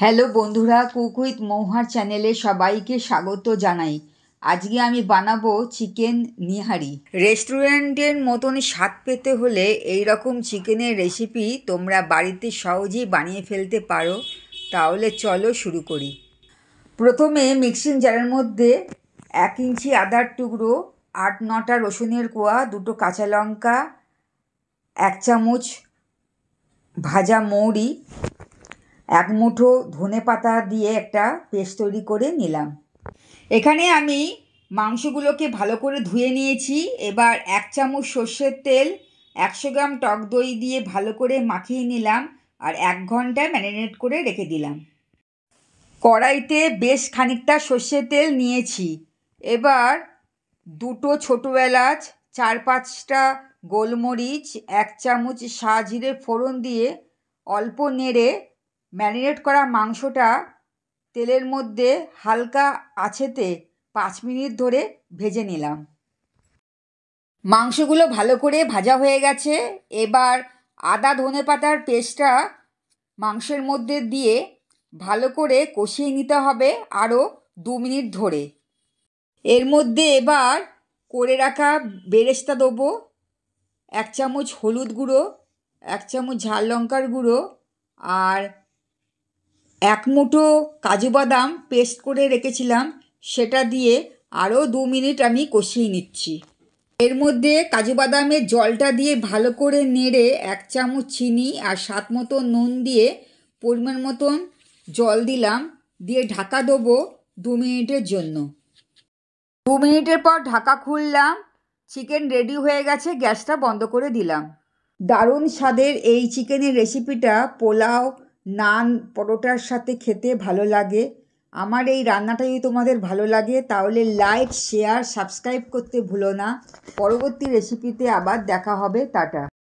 Hello বন্ধুরা, cook with মৌহার চ্যানেলে সবাইকে স্বাগত জানাই। আজকে আমি বানাবো চিকেন নিহারি। রেস্টুরেন্টের মতন স্বাদ পেতে হলে এই রকম চিকেনের রেসিপি তোমরা বাড়িতে সহজেই বানিয়ে ফেলতে পারো। তাহলে চলো শুরু করি। প্রথমে মিক্সিং জারের মধ্যে 1 ইঞ্চি আদার টুকরো, 8-9টা রসুনের কোয়া, 2টো কাঁচা লঙ্কা, 1 চামচ ভাজা মৌরি, 1 মুঠো ধনেপাতা দিয়ে একটা পেস্ট তৈরি করে নিলাম। এখানে আমি মাংসগুলোকে ভালো করে ধুয়ে নিয়েছি। এবার 1 চামচ সর্ষের তেল, 100 গ্রাম টক দই দিয়ে ভালো করে মাখিয়ে নিলাম আর 1 ঘন্টা ম্যারিনেট করে রেখে দিলাম। কড়াইতে বেশ খানিকটা সর্ষের তেল নিয়েছি। এবার 2টো ছোটো এলাচ, 4-5টা গোলমরিচ, 1 চামচ সাজিরে ফোড়ন দিয়ে অল্প নেড়ে ম্যারিনেট করা মাংসটা তেলের মধ্যে হালকা আঁচেতে 5 মিনিট ধরে ভেজে নিলাম। মাংসগুলো ভালো করে ভাজা হয়ে গেছে। এবার আদা ধনেপাতার পেস্টটা মাংসের মধ্যে দিয়ে ভালো করে কষিয়ে নিতে হবে আরও 2 মিনিট ধরে। এর মধ্যে এবার করে রাখা বেরেস্তা দেবো, 1 চামচ হলুদ গুঁড়ো, 1 চামচ ঝাল লঙ্কার গুঁড়ো আর 1 মুঠো কাজু বাদাম পেস্ট করে রেখেছিলাম, সেটা দিয়ে আরও 2 মিনিট আমি কষিয়ে নিচ্ছি। এর মধ্যে কাজু বাদামের জলটা দিয়ে ভালো করে নেড়ে 1 চামচ চিনি আর স্বাদ মতো নুন দিয়ে পরিমাণ মতন জল দিলাম, দিয়ে ঢাকা দেবো 2 মিনিটের জন্য। 2 মিনিটের পর ঢাকা খুললাম। চিকেন রেডি হয়ে গেছে, গ্যাসটা বন্ধ করে দিলাম। দারুণ স্বাদের এই চিকেনের রেসিপিটা পোলাও, নান, পরোটার সাথে খেতে ভালো লাগে। আমার এই রান্নাটা যদি তোমাদের ভালো লাগে তাহলে লাইক, শেয়ার, সাবস্ক্রাইব করতে ভুলো না। পরবর্তী রেসিপিতে আবার দেখা হবে। টাটা।